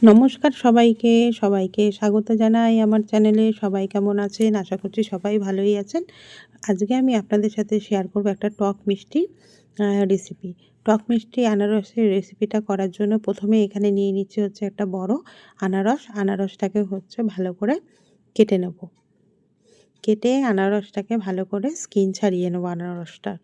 নমস্কার সবাইকে, সবাইকে স্বাগত জানাই আমার চ্যানেলে। সবাই কেমন আছেন? আশা করছি সবাই ভালোই আছেন। আজকে আমি আপনাদের সাথে শেয়ার করব একটা টক মিষ্টি রেসিপি। টক মিষ্টি আনারসের রেসিপিটা করার জন্য প্রথমে এখানে নিয়ে নিচ্ছি হচ্ছে একটা বড় আনারস। আনারসটাকে হচ্ছে ভালো করে কেটে নেব। কেটে আনারসটাকে ভালো করে স্কিন ছাড়িয়ে নেব আনারসটার।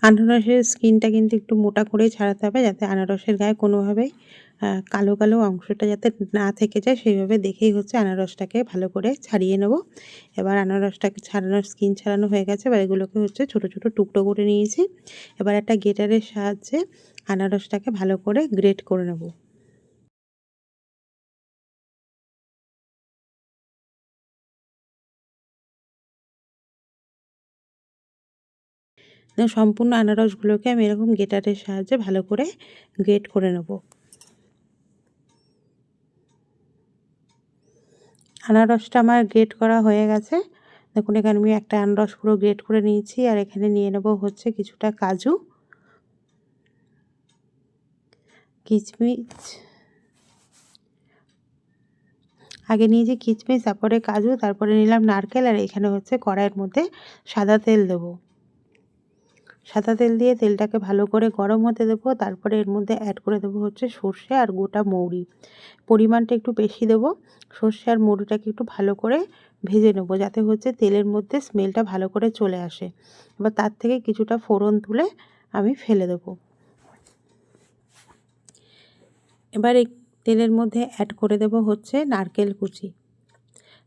আনারসের স্কিনটা কিন্তু একটু মোটা করেই ছাড়াতে হবে, যাতে আনারসের গায়ে কোনোভাবেই কালো কালো অংশটা যাতে না থেকে যায়, সেইভাবে দেখেই হচ্ছে আনারসটাকে ভালো করে ছাড়িয়ে নেব। এবার আনারসটাকে ছাড়ানোর স্কিন ছাড়ানো হয়ে গেছে। এবার এগুলোকে হচ্ছে ছোটো ছোটো টুকরো করে নিয়েছি। এবার একটা গ্রেটারের সাহায্যে আনারসটাকে ভালো করে গ্রেট করে নেব। সম্পূর্ণ আনারসগুলোকে আমি এরকম গ্রেটারের সাহায্যে ভালো করে গ্রেট করে নেব। আনারসটা আমার গ্রেট করা হয়ে গেছে। দেখুন এখানে আমি একটা আনারস পুরো গ্রেট করে নিয়েছি। আর এখানে নিয়ে নেব হচ্ছে কিছুটা কাজু, কিশমিশ। আগে নিয়েছি কিশমিশ, তারপরে কাজু, তারপরে নিলাম নারকেল। আর এখানে হচ্ছে কড়াইয়ের মধ্যে সাদা তেল দেবো। সাদা তেল দিয়ে তেলটাকে ভালো করে গরম হতে দেবো। তারপরে এর মধ্যে অ্যাড করে দেবো হচ্ছে সর্ষে আর গোটা মৌরি। পরিমাণটা একটু বেশি দেবো। সর্ষে আর মৌরিটাকে একটু ভালো করে ভেজে নেবো, যাতে হচ্ছে তেলের মধ্যে স্মেলটা ভালো করে চলে আসে। এবার তার থেকে কিছুটা ফোড়ন তুলে আমি ফেলে দেবো। এবার এই তেলের মধ্যে অ্যাড করে দেবো হচ্ছে নারকেল কুচি,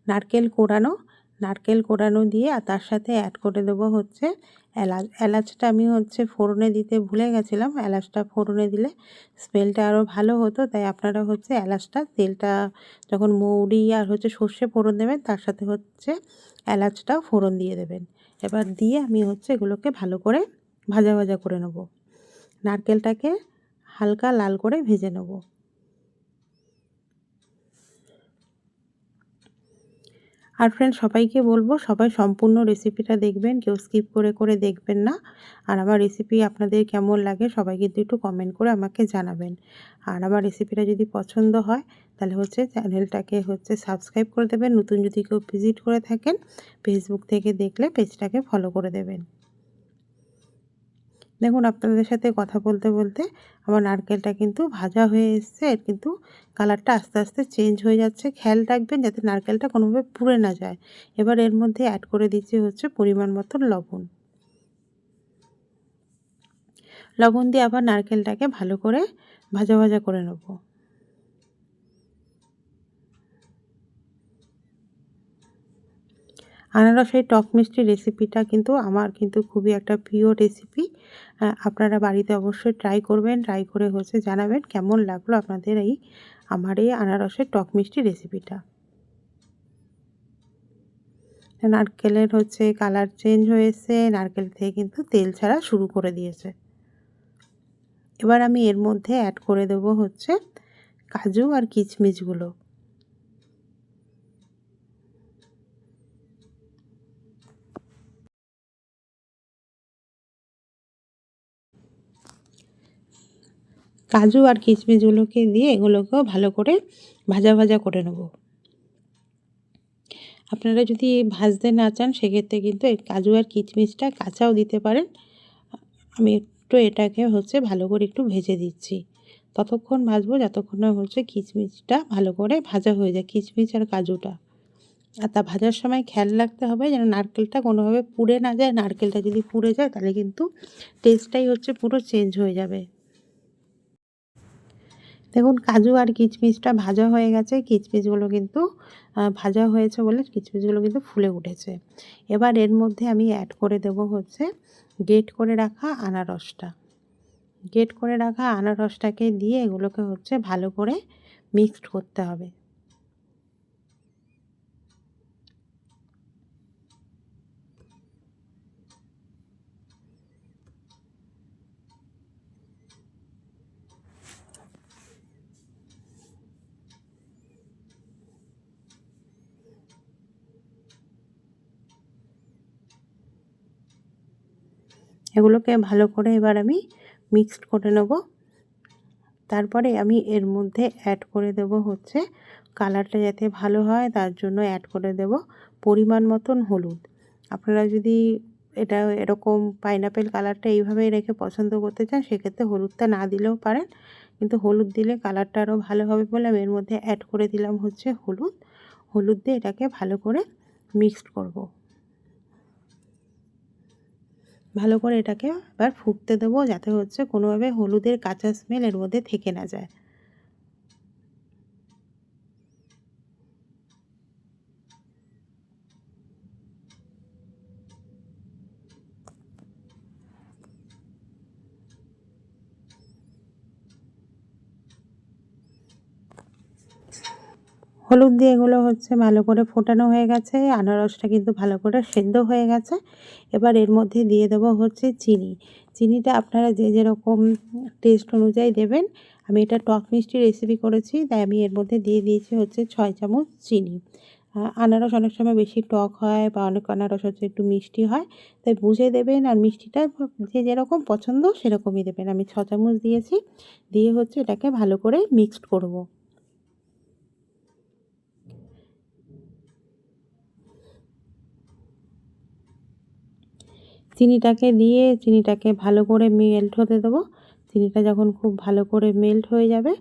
নারকেল কোড়ানো। নারকেল কোড়ানো দিয়ে আর তার সাথে অ্যাড করে দেবো হচ্ছে এলাচ। এলাচটা আমি হচ্ছে ফোড়নে দিতে ভুলে গেছিলাম। এলাচটা ফোড়নে দিলে স্মেলটা আরও ভালো হতো, তাই আপনারা হচ্ছে এলাচটা তেলটা যখন মৌরি আর হচ্ছে সর্ষে ফোড়ন দেবেন, তার সাথে হচ্ছে এলাচটাও ফোড়ন দিয়ে দেবেন। এবার দিয়ে আমি হচ্ছে এগুলোকে ভালো করে ভাজা ভাজা করে নেব। নারকেলটাকে হালকা লাল করে ভেজে নেব। আর ফ্রেন্ড সবাইকে বলবো, সবাই সম্পূর্ণ রেসিপিটা দেখবেন, কেউ স্কিপ করে করে দেখবেন না। আর আমার রেসিপি আপনাদের কেমন লাগে সবাই কিন্তু একটু কমেন্ট করে আমাকে জানাবেন। আর আমার রেসিপিটা যদি পছন্দ হয় তাহলে হচ্ছে চ্যানেলটাকে হচ্ছে সাবস্ক্রাইব করে দেবেন। নতুন যদি কেউ ভিজিট করে থাকেন ফেসবুক থেকে দেখলে পেজটাকে ফলো করে দেবেন। দেখুন আপনাদের সাথে কথা বলতে বলতে আমার নারকেলটা কিন্তু ভাজা হয়ে এসছে। এর কিন্তু কালারটা আস্তে আস্তে চেঞ্জ হয়ে যাচ্ছে। খেয়াল রাখবেন যাতে নারকেলটা কোনোভাবে পুড়ে না যায়। এবার এর মধ্যে অ্যাড করে দিচ্ছি হচ্ছে পরিমাণ মতো লবণ। লবণ দিয়ে আবার নারকেলটাকে ভালো করে ভাজা ভাজা করে নেব। আনারসের টক মিষ্টি রেসিপিটা কিন্তু আমার কিন্তু খুবই একটা প্রিয় রেসিপি। আপনারা বাড়িতে অবশ্যই ট্রাই করবেন। ট্রাই করে হচ্ছে জানাবেন কেমন লাগলো আপনাদের আমার এই আনারসের টক মিষ্টি রেসিপিটা। নারকেলের হচ্ছে কালার চেঞ্জ হয়ে এসছে। নারকেল থেকে কিন্তু তেল ছাড়া শুরু করে দিয়েছে। এবার আমি এর মধ্যে অ্যাড করে দেবো হচ্ছে কাজু আর কিশমিশগুলো। কাজু আর কিশমিশগুলোকে দিয়ে এগুলোকেও ভালো করে ভাজা ভাজা করে নেব। আপনারা যদি ভাজতে না চান সেক্ষেত্রে কিন্তু এই কাজু আর কিশমিশটা কাঁচাও দিতে পারেন। আমি একটু এটাকে হচ্ছে ভালো করে একটু ভেজে দিচ্ছি। ততক্ষণ ভাজবো যতক্ষণ না হচ্ছে কিশমিশটা ভালো করে ভাজা হয়ে যায়, কিশমিশ আর কাজুটা। আর তা ভাজার সময় খেয়াল রাখতে হবে যেন নারকেলটা কোনোভাবে পুড়ে না যায়। নারকেলটা যদি পুড়ে যায় তাহলে কিন্তু টেস্টটাই হচ্ছে পুরো চেঞ্জ হয়ে যাবে। দেখুন কাজু আর কিশমিশটা ভাজা হয়ে গেছে। কিশমিশগুলো কিন্তু ভাজা হয়েছে বলে কিশমিশগুলো কিন্তু ফুলে উঠেছে। এবার এর মধ্যে আমি অ্যাড করে দেব হচ্ছে গ্রেট করে রাখা আনারসটা। গ্রেট করে রাখা আনারসটাকে দিয়ে এগুলোকে হচ্ছে ভালো করে মিক্সড করতে হবে। এগুলোকে ভালো করে এবার আমি মিক্সড করে নেব। তারপরে আমি এর মধ্যে অ্যাড করে দেব হচ্ছে, কালারটা যাতে ভালো হয় তার জন্য অ্যাড করে দেব পরিমাণ মতন হলুদ। আপনারা যদি এটা এরকম পাইনাপেল কালারটা এইভাবেই রেখে পছন্দ করতে চান সেক্ষেত্রে হলুদটা না দিলেও পারেন, কিন্তু হলুদ দিলে কালারটা আরও ভালো হবে বলে আমি এর মধ্যে অ্যাড করে দিলাম হচ্ছে হলুদ। হলুদ দিয়ে এটাকে ভালো করে মিক্সড করব। ভালো করে এটাকে এবার ফুটতে দেবো যাতে হচ্ছে কোনোভাবে হলুদের কাঁচা স্মেল এর মধ্যে থেকে না যায়। হলুদ দিয়ে এগুলো হচ্ছে ভালো করে ফোটানো হয়ে গেছে, আনারসটা কিন্তু ভালো করে সেদ্ধ হয়ে গেছে। এবার এর মধ্যে দিয়ে দেবো হচ্ছে চিনি। চিনিটা আপনারা যে যেরকম টেস্ট অনুযায়ী দেবেন। আমি এটা টক মিষ্টি রেসিপি করেছি তাই আমি এর মধ্যে দিয়ে দিয়েছি হচ্ছে 6 চামচ চিনি। আনারস অনেক সময় বেশি টক হয় বা অনেক আনারস হচ্ছে একটু মিষ্টি হয়, তাই বুঝে দেবেন। আর মিষ্টিটা যে যেরকম পছন্দ সেরকমই দেবেন। আমি 6 চামচ দিয়েছি, দিয়ে হচ্ছে এটাকে ভালো করে মিক্সড করব। চিনিটাকে দিয়ে চিনিটাকে ভালো করে মেল্ট হতে দেবো। চিনিটা যখন খুব ভালো করে মেল্ট হয়ে যাবে,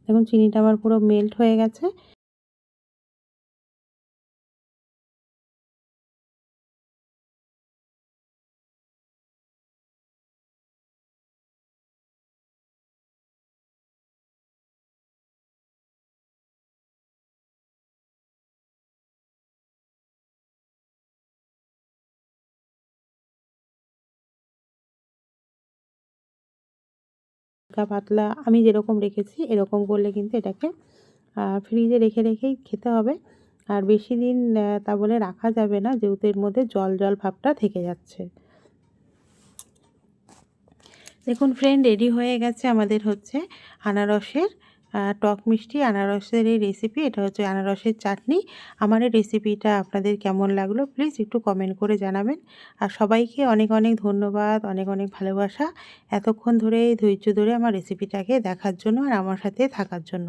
দেখুন চিনিটা আমার পুরো মেল্ট হয়ে গেছে। হালকা পাতলা আমি যেরকম রেখেছি এরকম করলে কিন্তু এটাকে ফ্রিজে রেখে রেখেই খেতে হবে। আর বেশি দিন তা বলে রাখা যাবে না, যেহেতু এর মধ্যে জল জল ভাবটা থেকে যাচ্ছে। দেখুন ফ্রেন্ড, রেডি হয়ে গেছে আমাদের হচ্ছে আনারসের টক মিষ্টি আনারসের এই রেসিপি। এটা হচ্ছে আনারসের চাটনি। আমার এই রেসিপিটা আপনাদের কেমন লাগলো প্লিজ একটু কমেন্ট করে জানাবেন। আর সবাইকে অনেক অনেক ধন্যবাদ, অনেক অনেক ভালোবাসা এতক্ষণ ধরে ধৈর্য ধরে আমার রেসিপিটাকে দেখার জন্য আর আমার সাথে থাকার জন্য।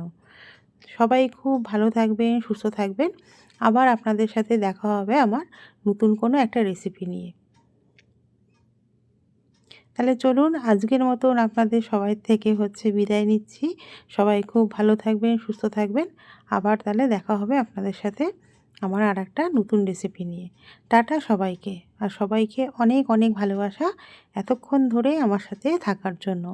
সবাই খুব ভালো থাকবেন, সুস্থ থাকবেন। আবার আপনাদের সাথে দেখা হবে আমার নতুন কোনো একটা রেসিপি নিয়ে। তাহলে চলুন আজকের মতন আপনাদের সবাই থেকে হচ্ছে বিদায় নিচ্ছি। সবাই খুব ভালো থাকবেন, সুস্থ থাকবেন। আবার তাহলে দেখা হবে আপনাদের সাথে আমার আরেকটা নতুন রেসিপি নিয়ে। টাটা সবাইকে। আর সবাইকে অনেক অনেক ভালোবাসা এতক্ষণ ধরে আমার সাথে থাকার জন্য।